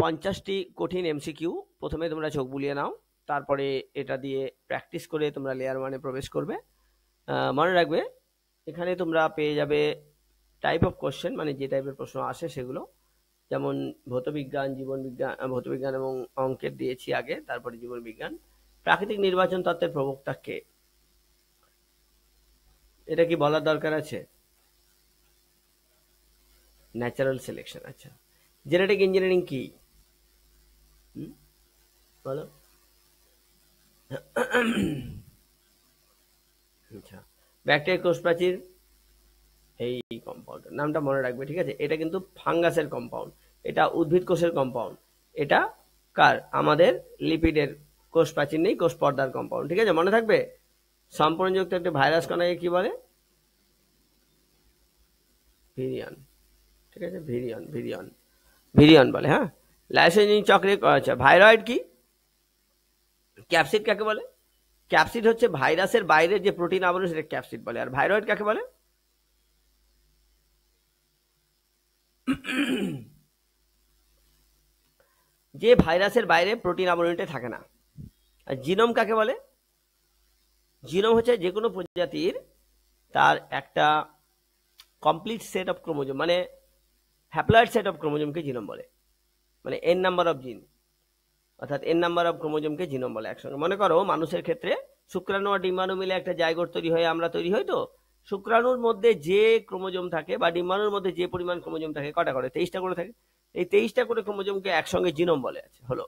50টি কঠিন এমসিকিউ প্রথমে তোমরা চোখ বুলিয়ে নাও, তারপরে এটা দিয়ে প্র্যাকটিস করে তোমরা লেয়ার 1-এ প্রবেশ করবে। মনে রাখবে এখানে তোমরা পেয়ে যাবে টাইপ অফ কোশ্চেন, মানে যে টাইপের প্রশ্ন আসে সেগুলো, যেমন ভৌতবিজ্ঞান, জীবনবিজ্ঞান, ভৌতবিজ্ঞান এবং অঙ্কের দিয়েছি আগে, তারপরে জীবনবিজ্ঞান। প্রাকৃতিক নির্বাচন তত্ত্বের প্রবক্তা কে? এটা কি বলার দরকার আছে? Natural selection. আচ্ছা, জেনেটিক ইঞ্জিনিয়ারিং কি? বলো। আচ্ছা, ব্যাকটেরিয়া কোষ প্রাচীর এই কম্পাউন্ড নামটা মনে রাখবে, ঠিক আছে? এটা কিন্তু ফাঙ্গাসের কম্পাউন্ড, এটা উদ্ভিদ কোষের কম্পাউন্ড, এটা কার? আমাদের লিপিডের কোষ প্রাচীর নেই, কোষ পর্দার কম্পাউন্ড, ঠিক আছে? মনে থাকবে। সম্পূর্ণযুক্ত একটা ভাইরাস কণাকে কি বলে? ভিরিয়ন, ঠিক আছে? ভিরিয়ন, ভিরিয়ন, ভিরিয়ন বলে। হ্যাঁ, লাইসোজেনিক চক্রে। আচ্ছা, ভাইরয়েড কি? ক্যাপসিড কাকে বলে? ক্যাপসিড হচ্ছে ভাইরাসের বাইরে যে প্রোটিন আবরণ, সেটা ক্যাপসিড বলে। আর ভাইরয়েড কাকে বলে? যে ভাইরাসের বাইরে প্রোটিন আবরণীতে থাকে না। আর জিনোম কাকে বলে? জিনোম হচ্ছে যে কোনো প্রজাতির তার একটা কমপ্লিট সেট অফ ক্রোমোজোম, মানে হ্যাপ্লয়েড সেট অফ ক্রোমোজোমকে জিনোম বলে, মানে এন নাম্বার অফ জিন, অর্থাৎ এন নাম্বার অফ ক্রোমোজোমকে জিনোম বলে একসঙ্গে। মনে করো মানুষের ক্ষেত্রে শুক্রাণু আর ডিম্বাণু মিলে একটা জাইগোট তৈরি হয়ে আমরা তৈরি হই। তো শুক্রাণুর মধ্যে যে ক্রোমোজোম থাকে বা ডিম্বাণুর মধ্যে যে পরিমাণ ক্রোমোজোম থাকে, কটা করে? 23টা করে থাকে। এই 23টা করে ক্রোমোজোমকে একসঙ্গে জিনোম বলে। আছে হলো।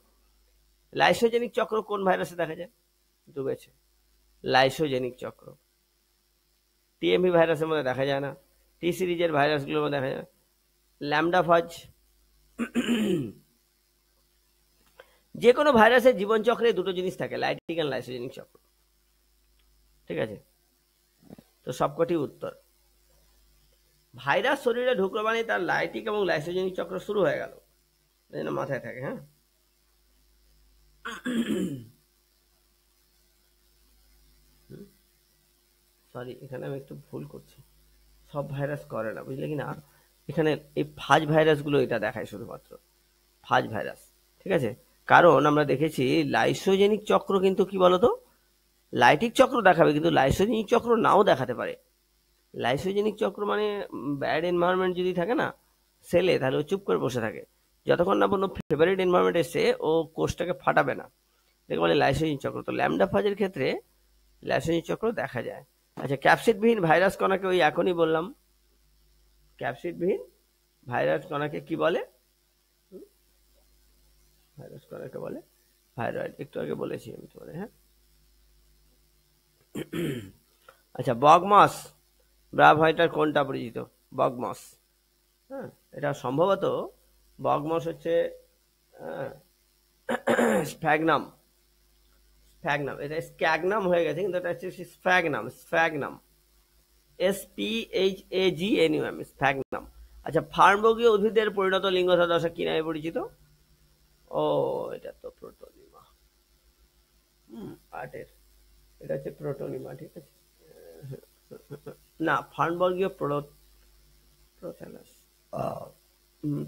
লাইসোজেনিক চক্র কোন ভাইরাসে দেখা যায়? ডুবেছে। লাইসোজেনিক চক্র টিএমভি ভাইরাসের মধ্যে দেখা যায় না, টি সিরিজের ভাইরাসগুলোর মধ্যে দেখা যায় না। ল্যামডা ফজ। যে কোনো ভাইরাসের জীবন চক্রে দুটো জিনিস থাকে, লাইটিক এন্ড লাইসোজেনিক চক্র, ঠিক আছে? তো সবকটি উত্তর। ভাইরাস শরীরে ঢুকলো মানে তার লাইটিক এবং লাইসোজেনিক চক্র শুরু হয়ে গেল, যেন মাথায় থাকে। হ্যাঁ, সরি, এখানে আমি একটু ভুল করছি। সব ভাইরাস করে না, বুঝলে কি না? এখানে এই ফাজ ভাইরাসগুলো এটা দেখায় শুধুমাত্র, ফাজ ভাইরাস, ঠিক আছে? কারণ আমরা দেখেছি লাইসোজেনিক চক্র কিন্তু কি বলতো, লাইটিক চক্র দেখাবে কিন্তু লাইসোজেনিক চক্র নাও দেখাতে পারে। লাইসোজেনিক চক্র মানে ব্যাড এনভায়রনমেন্ট যদি থাকে না সেলে, তাহলে ও চুপ করে বসে থাকে, যতক্ষণ না কোনো ফেভারিট এনভায়রনমেন্ট এসে ও কোষটাকে ফাটাবে না, দেখে বলে লাইসোজেনিক চক্র। তো ল্যামডা ফাজের ক্ষেত্রে লাইসোজেনিক চক্র দেখা যায়। আচ্ছা, ক্যাপসিডবিহীন ভাইরাস কণাকে ওই এখনই বললাম, ক্যাপসিডবিহীন ভাইরাস কণাকে কি বলে? ভাইরাস কণাকে বলে ভাইরয়েড, একটু আগে বলেছি আমি তোমাদের। হ্যাঁ, আচ্ছা, বগমস ব্রাভয়েটার কোনটা পরিচিত? বগমস, হ্যাঁ, এটা সম্ভবত বগমস হচ্ছে স্ফ্যাগনাম। স্ফ্যাগনাম, এটা স্ক্যাগনাম হয়ে গেছে, কিন্তু এটা হচ্ছে স্ফ্যাগনাম। Sphagnum, SPHAGNUM, sphagnum. আচ্ছা, ফার্মবর্গীয় উদ্ভিদের পরিণত লিঙ্গধর দশা কি নামে পরিচিত? ও, এটা তো প্রোটোনিমা। আটের এটা হচ্ছে প্রোটোনিমা, ঠিক আছে? না, ফার্মবর্গীয় প্রোথ্যালাস।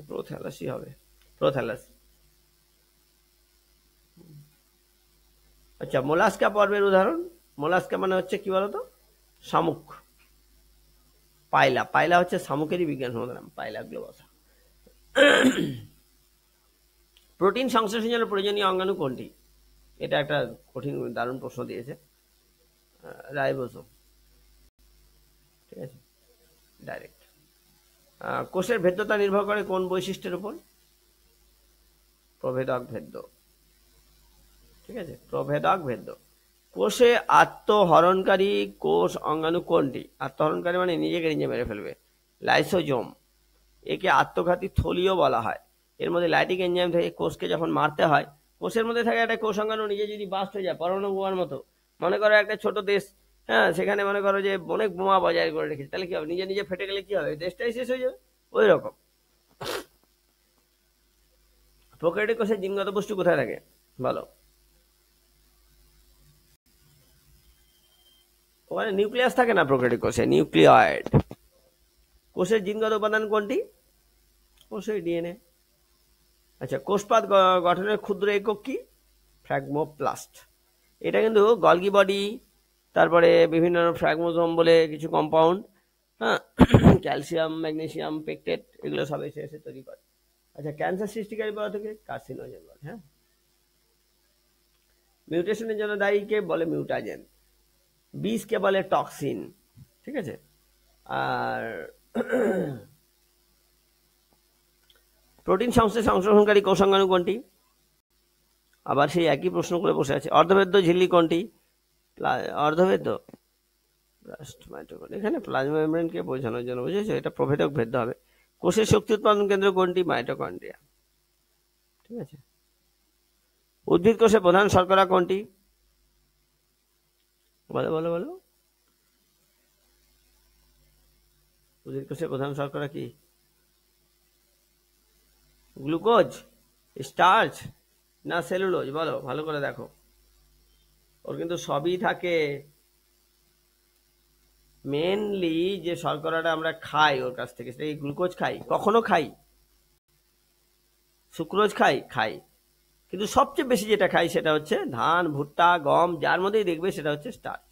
প্রোথ্যালাসই হবে, প্রোথ্যালাস। আচ্ছা, মোলাস্কা পর্বের উদাহরণ? মোলাস্কা মানে হচ্ছে কি বলতো? শামুক। পাইলা, পাইলা হচ্ছে শামুকেরই বিজ্ঞান নাম, পাইলা গ্লোবাসা। প্রোটিন সংশ্লেষণের জন্য প্রয়োজনীয় অঙ্গাণু কোনটি? এটা একটা কঠিন দারুণ প্রশ্ন দিয়েছে। রাইবোসোম, ঠিক আছে, ডাইরেক্ট। কোষের ভেদ্যতা নির্ভর করে কোন বৈশিষ্ট্যের উপর? প্রভেদক ভেদ্য, ঠিক আছে, প্রভেদক ভেদ্য। কোষে আত্মহরণকারী কোষ অঙ্গাণু কোনটি? আত্মহরণকারী মানে নিজেকে নিজে মেরে ফেলবে, লাইসোজোম। একে আত্মঘাতী থলিও বলা হয়। এর মধ্যে লাইটিক এনজাইম থেকে কোষকে যখন মারতে হয়, কোষের মধ্যে থাকে একটা কোষ অঙ্গাণু নিজে যদি বাস্ট হয়ে যায়, পরমাণু বোমার মতো। মনে করো একটা ছোট দেশ, হ্যাঁ, সেখানে মনে করো যে অনেক বোমা বজায় করে রেখেছে, তাহলে কি হবে? নিজে নিজে ফেটে গেলে কি হবে? দেশটাই শেষ হয়ে যাবে। ওই রকম। প্রোক্যারিওটিক কোষের জিনগত বস্তু কোথায় থাকে বলো? ওখানে নিউক্লিয়াস থাকে না প্রোক্যারিওটিক কোষে, নিউক্লিয়েড। কোষের জিনগত উপাদান কোনটি? কোষের ডিএনএ। আচ্ছা, কোষপাত গঠনের ক্ষুদ্র একক কি? ফ্র্যাগমোপ্লাস্ট। এটা কিন্তু গলগি বডি, তারপরে বিভিন্ন ফ্র্যাগমোজোম বলে কিছু কম্পাউন্ড, হ্যাঁ, ক্যালসিয়াম, ম্যাগনেসিয়াম, পেকটেট, এগুলো সব এসে এসে তৈরি করে। আচ্ছা, ক্যান্সার সৃষ্টিকারী পদার্থকে কার্সিনোজেন বলে। হ্যাঁ, মিউটেশনের জন্য দায়ীকে বলে মিউটাজেন, বিষকে বলে টক্সিন। ঠিক আছে। আর প্রোটিন সংশ্লেষে অংশগ্রহণকারী কোষাঙ্গাণু কোনটি? আবার সেই একই প্রশ্ন করে বসে আছে। অর্ধভেদ্য ঝিল্লি কোনটি? অর্ধভেদ্য এখানে প্লাজমা মেমব্রেনকে বোঝানোর জন্য বুঝেছো, এটা প্রভেদক ভেদ্য হবে। কোষের শক্তি উৎপাদন কেন্দ্র কোনটি? মাইটোকন্ড্রিয়া। ঠিক আছে। উদ্ভিদ কোষের প্রধান শর্করা কোনটি? বলো বলো বলো। উদ্ভিদ কোষের প্রধান শর্করা কি? গ্লুকোজ, স্টার্চ না সেলুলোজ? বলো, ভালো করে দেখো, ওর কিন্তু সবই থাকে। মেনলি যে শর্করাটা আমরা খাই ওর কাছ থেকে, সেটা গ্লুকোজ খাই, কখনো খাই, সুক্রোজ খাই, কিন্তু সবচেয়ে বেশি যেটা খাই সেটা হচ্ছে ধান, ভুট্টা, গম, যার মধ্যেই দেখবে সেটা হচ্ছে স্টার্চ।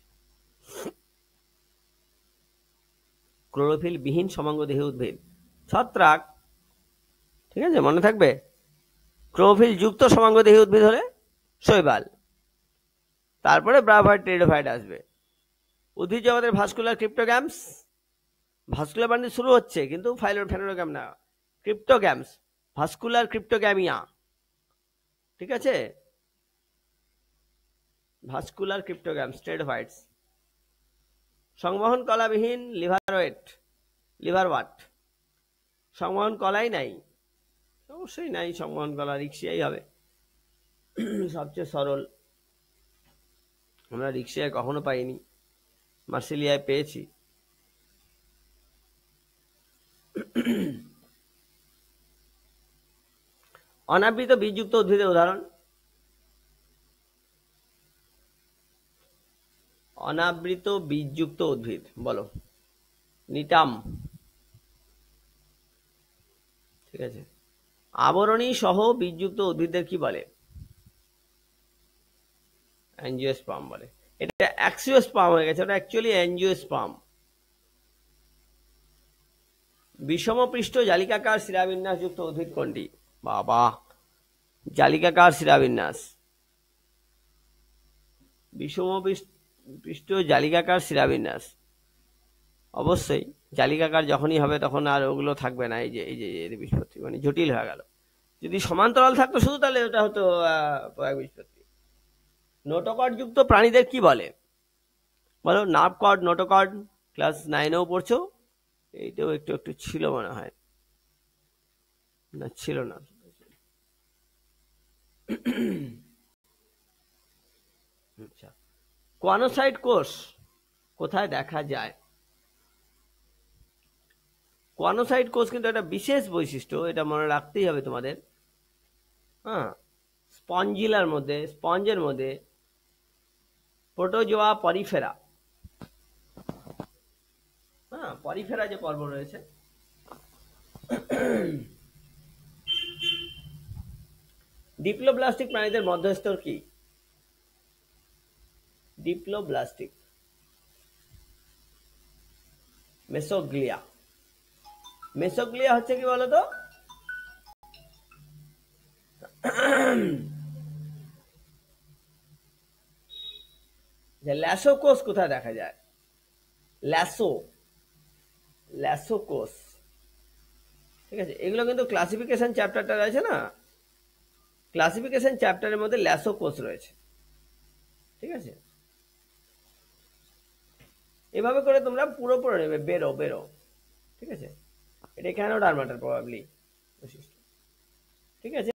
ক্লোরোফিল বিহীন সমাঙ্গদেহী উদ্ভিদ ছত্রাক। ঠিক আছে, মনে থাকবে। ক্লোরোফিল যুক্ত সমাঙ্গদেহী উদ্ভিদ হলে শৈবাল, তারপরে ব্রাভাইট, টেরিডোফাইট আসবে। উদ্ভিদ জগতের ভাস্কুলার ক্রিপ্টোগ্যামস, ভাস্কুলার বান্ডিল শুরু হচ্ছে কিন্তু ফেনোগ্যাম না, ক্রিপ্টোগ্যামস, ভাস্কুলার ক্রিপ্টোগ্যামিয়া। ঠিক আছে, ভাস্কুলার ক্রিপ্টোগ্যামস, টেরিডোফাইটস। সংবহন কলাবিহীন লিভারওয়াট। সংবহন কলাই নাই, অবশ্যই নাই সংবহন কলা, রিক্সিয়াই হবে সবচেয়ে সরল। আমরা রিক্সায় কখনো পাইনি, মার্সেলিয়ায় পেয়েছি। অনাবৃত বীজযুক্ত উদ্ভিদের উদাহরণ? অনাবৃত বীজযুক্ত উদ্ভিদ বলো। নিটাম। ঠিক আছে। আবরণী সহ বীজযুক্ত উদ্ভিদদের কি বলে? অ্যাঞ্জিওস্পার্ম বলে। এটা অ্যাক্সিওস্পার্ম হয়ে গেছে, ওটা অ্যাকচুয়ালি অ্যাঞ্জিওস্পার্ম। বিষমপৃষ্ঠ জালিকাকার শিরাবিন্যাস যুক্ত উদ্ভিদ কোনটি? বাবা, জালিকাকার শিরাবিন্যাস, বিষমপৃষ্ঠ জালিকাকার শিরাবিন্যাস। অবশ্যই জালিকাকার যখনই হবে তখন আর ওগুলো থাকবে না, এই যে বীজপত্রী, মানে জটিল হয়ে গেল। যদি সমান্তরাল থাকতো শুধু, তাহলে ওটা হতো বীজপত্রী। নোটোকর্ড যুক্ত প্রাণীদের কি বলে? বলো। নার্ভ কর্ড, নোটোকর্ড, ক্লাস 9-এও পড়ছো, এইটাও একটু একটু ছিল মনে হয়, না ছিল না। আচ্ছা, কোয়ানোসাইট কোষ কোথায় দেখা যায়? কোয়ানোসাইট কোষ কিন্তু একটা বিশেষ বৈশিষ্ট্য, এটা মনে রাখতেই হবে তোমাদের। হ্যাঁ, স্পঞ্জের মধ্যে প্রোটোজোয়া পরিফেরা, হ্যাঁ, পরিফেরা যে পর্ব রয়েছে, ডিপ্লোব্লাস্টিক প্রাণীদের মধ্যস্থর কি? Diploblastic, mesoglea. মেসোগ্লিয়া হচ্ছে কি বলতো? ল্যাসো কোষ কোথায় দেখা যায়? ল্যাসো কোষ। ঠিক আছে, এগুলো কিন্তু ক্লাসিফিকেশন চ্যাপ্টারটা রয়েছে না, ক্লাসিফিকেশন চ্যাপ্টারের মধ্যে ল্যাসো কোষ রয়েছে। ঠিক আছে, এভাবে করে তোমরা পুরো পড়ে নেবে, বেরো। ঠিক আছে, এটা কেন ডারমাটার প্রবাবলি বৈশিষ্ট্য। ঠিক আছে।